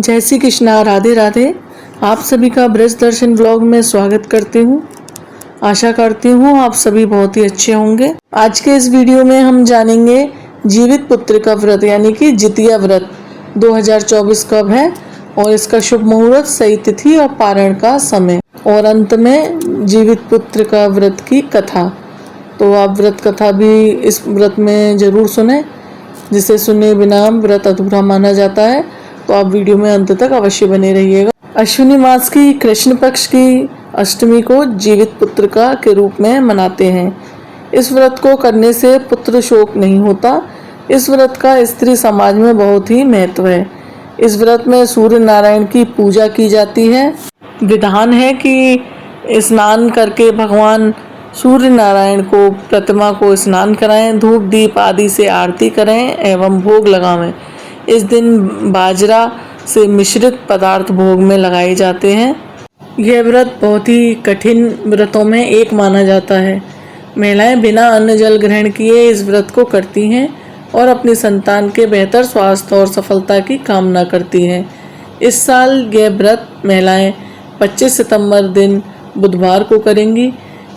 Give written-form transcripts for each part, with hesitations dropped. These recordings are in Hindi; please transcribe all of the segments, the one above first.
जय श्री कृष्णा, राधे राधे। आप सभी का ब्रज दर्शन ब्लॉग में स्वागत करती हूँ। आशा करती हूँ आप सभी बहुत ही अच्छे होंगे। आज के इस वीडियो में हम जानेंगे जीवित पुत्र का व्रत यानी कि जितिया व्रत 2024 कब है और इसका शुभ मुहूर्त, सही तिथि और पारण का समय, और अंत में जीवित पुत्र का व्रत की कथा। तो आप व्रत कथा भी इस व्रत में जरूर सुने, जिसे सुने बिना व्रत अधूरा माना जाता है। तो आप वीडियो में अंत तक अवश्य बने रहिएगा। अश्विनी मास की कृष्ण पक्ष की अष्टमी को जीवित पुत्र का के रूप में मनाते हैं। इस व्रत को करने से पुत्र शोक नहीं होता। इस व्रत का स्त्री समाज में बहुत ही महत्व है। इस व्रत में सूर्य नारायण की पूजा की जाती है। विधान है कि स्नान करके भगवान सूर्य नारायण को प्रतिमा को स्नान कराएं, धूप दीप आदि से आरती करें एवं भोग लगावें। इस दिन बाजरा से मिश्रित पदार्थ भोग में लगाए जाते हैं। यह व्रत बहुत ही कठिन व्रतों में एक माना जाता है। महिलाएं बिना अन्न जल ग्रहण किए इस व्रत को करती हैं और अपनी संतान के बेहतर स्वास्थ्य और सफलता की कामना करती हैं। इस साल यह व्रत महिलाएं 25 सितंबर दिन बुधवार को करेंगी।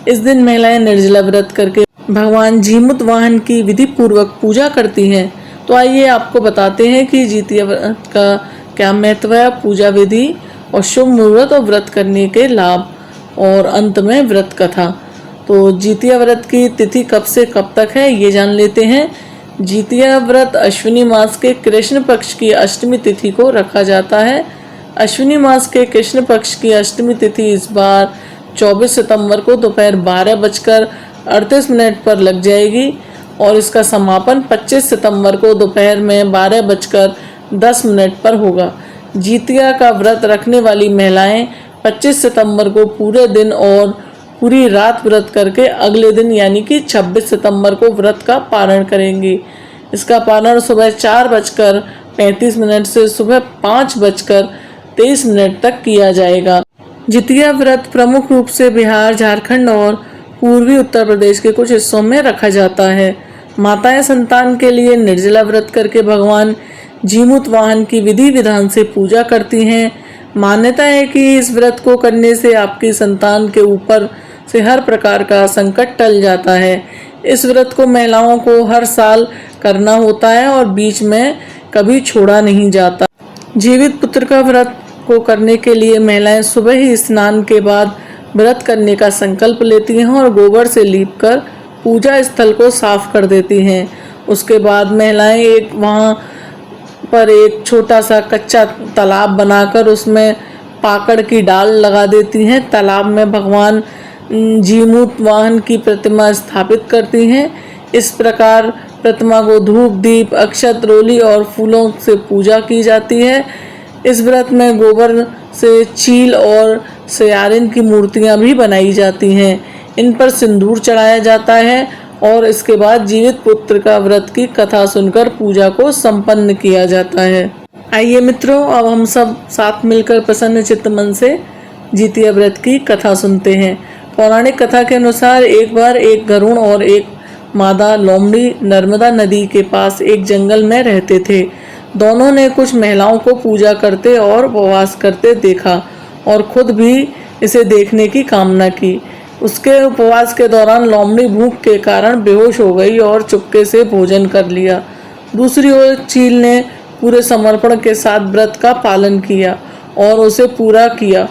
इस दिन महिलाएं निर्जला व्रत करके भगवान जीमूत वाहन की विधि पूर्वक पूजा करती हैं। तो आइए आपको बताते हैं कि जितिया व्रत का क्या महत्व है, पूजा विधि और शुभ मुहूर्त और व्रत करने के लाभ, और अंत में व्रत कथा। तो जितिया व्रत की तिथि कब से कब तक है ये जान लेते हैं। जितिया व्रत अश्विनी मास के कृष्ण पक्ष की अष्टमी तिथि को रखा जाता है। अश्विनी मास के कृष्ण पक्ष की अष्टमी तिथि इस बार 24 सितंबर को दोपहर 12:38 पर लग जाएगी और इसका समापन 25 सितंबर को दोपहर में 12:10 पर होगा। जितिया का व्रत रखने वाली महिलाएं 25 सितंबर को पूरे दिन और पूरी रात व्रत करके अगले दिन यानी कि 26 सितंबर को व्रत का पारण करेंगी। इसका पारण सुबह 4:35 से सुबह 5:23 तक किया जाएगा। जितिया व्रत प्रमुख रूप से बिहार, झारखंड और पूर्वी उत्तर प्रदेश के कुछ हिस्सों में रखा जाता है। माताएं संतान के लिए निर्जला व्रत करके भगवान जीमूत वाहन की विधि विधान से पूजा करती हैं। मान्यता है कि इस व्रत को करने से आपकी संतान के ऊपर से हर प्रकार का संकट टल जाता है। इस व्रत को महिलाओं को हर साल करना होता है और बीच में कभी छोड़ा नहीं जाता। जीवित पुत्र का व्रत को करने के लिए महिलाएं सुबह ही स्नान के बाद व्रत करने का संकल्प लेती हैं और गोबर से लीपकर पूजा स्थल को साफ कर देती हैं। उसके बाद महिलाएं वहाँ पर एक छोटा सा कच्चा तालाब बनाकर उसमें पाकड़ की डाल लगा देती हैं। तालाब में भगवान जीमूत वाहन की प्रतिमा स्थापित करती हैं। इस प्रकार प्रतिमा को धूप दीप अक्षत रोली और फूलों से पूजा की जाती है। इस व्रत में गोबर से चील और सयारिन की मूर्तियां भी बनाई जाती हैं। इन पर सिंदूर चढ़ाया जाता है और इसके बाद जीवित पुत्र का व्रत की कथा सुनकर पूजा को संपन्न किया जाता है। आइए मित्रों, अब हम सब साथ मिलकर प्रसन्न चित्त मन से जितिया व्रत की कथा सुनते हैं। पौराणिक कथा के अनुसार एक बार एक गरुड़ और एक मादा लोमड़ी नर्मदा नदी के पास एक जंगल में रहते थे। दोनों ने कुछ महिलाओं को पूजा करते और उपवास करते देखा और खुद भी इसे देखने की कामना की। उसके उपवास के दौरान लोमड़ी भूख के कारण बेहोश हो गई और चुपके से भोजन कर लिया। दूसरी ओर चील ने पूरे समर्पण के साथ व्रत का पालन किया और उसे पूरा किया।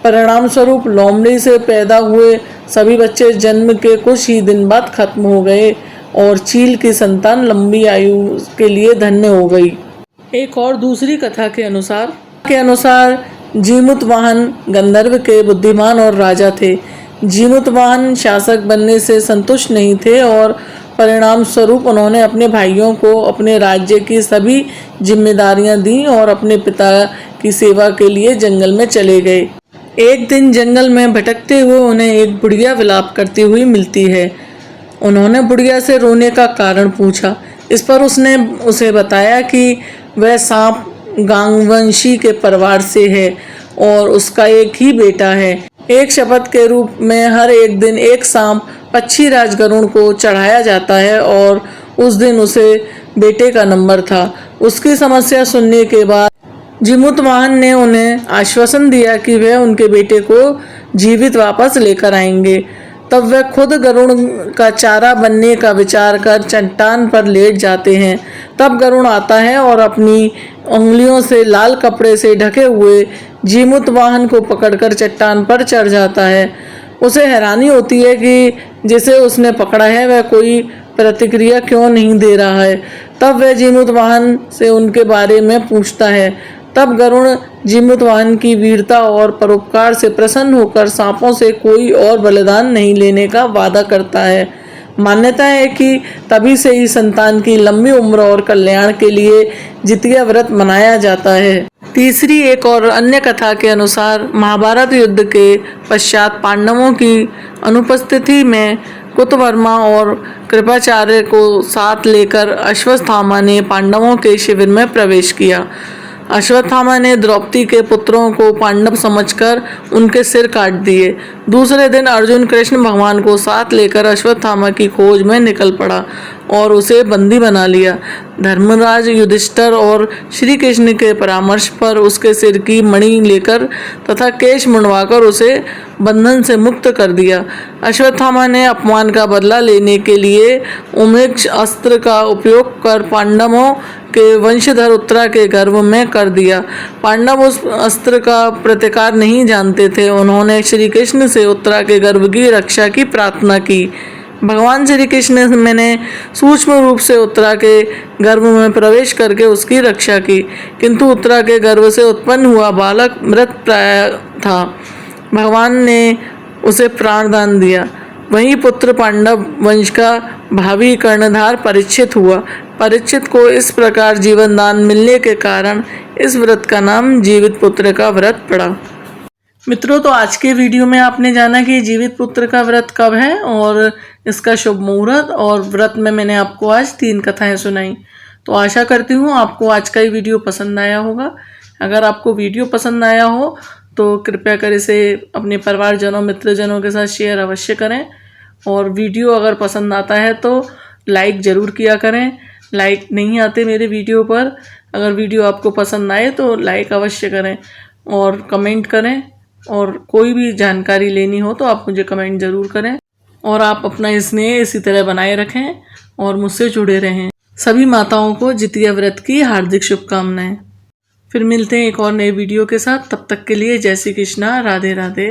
परिणाम स्वरूप लोमड़ी से पैदा हुए सभी बच्चे जन्म के कुछ ही दिन बाद खत्म हो गए और चील की संतान लंबी आयु के लिए धन्य हो गई। एक और दूसरी कथा के अनुसार जीमूत वाहन गंधर्व के बुद्धिमान और राजा थे। जीमूत वाहन शासक बनने से संतुष्ट नहीं थे और परिणाम स्वरूप उन्होंने अपने भाइयों को अपने राज्य की सभी जिम्मेदारियां दी और अपने पिता की सेवा के लिए जंगल में चले गए। एक दिन जंगल में भटकते हुए उन्हें एक बुढ़िया विलाप करती हुई मिलती है। उन्होंने बुढ़िया से रोने का कारण पूछा। इस पर उसने उसे बताया कि वह सांप गांगवंशी के परिवार से है और उसका एक ही बेटा है। एक शपथ के रूप में हर एक दिन एक सांप पक्षीराज गरुड़ को चढ़ाया जाता है और उस दिन उसे बेटे का नंबर था। उसकी समस्या सुनने के बाद जीमूतवाहन ने उन्हें आश्वासन दिया कि वे उनके बेटे को जीवित वापस लेकर आएंगे। तब वे खुद गरुड़ का चारा बनने का विचार कर चट्टान पर लेट जाते हैं। तब गरुड़ आता है और अपनी उंगलियों से लाल कपड़े से ढके हुए जीमूतवाहन को पकड़कर चट्टान पर चढ़ जाता है। उसे हैरानी होती है कि जिसे उसने पकड़ा है वह कोई प्रतिक्रिया क्यों नहीं दे रहा है। तब वह जीमूतवाहन से उनके बारे में पूछता है। तब गरुड़ जीमूतवाहन की वीरता और परोपकार से प्रसन्न होकर सांपों से कोई और बलिदान नहीं लेने का वादा करता है। मान्यता है कि तभी से ही संतान की लंबी उम्र और कल्याण के लिए जितिया व्रत मनाया जाता है। तीसरी एक और अन्य कथा के अनुसार महाभारत युद्ध के पश्चात पांडवों की अनुपस्थिति में कृतवर्मा और कृपाचार्य को साथ लेकर अश्वत्थामा ने पांडवों के शिविर में प्रवेश किया। अश्वत्थामा ने द्रौपदी के पुत्रों को पांडव समझकर उनके सिर काट दिए। दूसरे दिन अर्जुन कृष्ण भगवान को साथ लेकर अश्वत्थामा की खोज में निकल पड़ा और उसे बंदी बना लिया। धर्मराज युधिष्ठिर और श्री कृष्ण के परामर्श पर उसके सिर की मणि लेकर तथा केश मुंडवाकर उसे बंधन से मुक्त कर दिया। अश्वत्थामा ने अपमान का बदला लेने के लिए उमेक्ष अस्त्र का उपयोग कर पांडवों के वंशधर उत्तरा के गर्भ में कर दिया। पांडव उस अस्त्र का प्रतिकार नहीं जानते थे। उन्होंने श्री कृष्ण से उत्तरा के गर्भ की रक्षा की प्रार्थना की। भगवान श्री कृष्ण ने सूक्ष्म रूप से उत्तरा के गर्भ में प्रवेश करके उसकी रक्षा की, किंतु उत्तरा के गर्भ से उत्पन्न हुआ बालक मृत प्राय था। भगवान ने उसे प्राणदान दिया। वही पुत्र पांडव वंश का भावी कर्णधार परीक्षित हुआ। परीक्षित को इस प्रकार जीवन दान मिलने के कारण इस व्रत का नाम जीवित पुत्र का व्रत पड़ा। मित्रों, तो आज के वीडियो में आपने जाना कि जीवित पुत्र का व्रत कब है और इसका शुभ मुहूर्त, और व्रत में मैंने आपको आज 3 कथाएं सुनाई। तो आशा करती हूँ आपको आज का ये वीडियो पसंद आया होगा। अगर आपको वीडियो पसंद आया हो तो कृपया कर इसे अपने परिवारजनों मित्रजनों के साथ शेयर अवश्य करें, और वीडियो अगर पसंद आता है तो लाइक ज़रूर किया करें। लाइक नहीं आते मेरे वीडियो पर। अगर वीडियो आपको पसंद आए तो लाइक अवश्य करें और कमेंट करें, और कोई भी जानकारी लेनी हो तो आप मुझे कमेंट ज़रूर करें। और आप अपना स्नेह इसी तरह बनाए रखें और मुझसे जुड़े रहें। सभी माताओं को जितिया व्रत की हार्दिक शुभकामनाएं। फिर मिलते हैं एक और नए वीडियो के साथ। तब तक के लिए जय श्री कृष्णा, राधे राधे।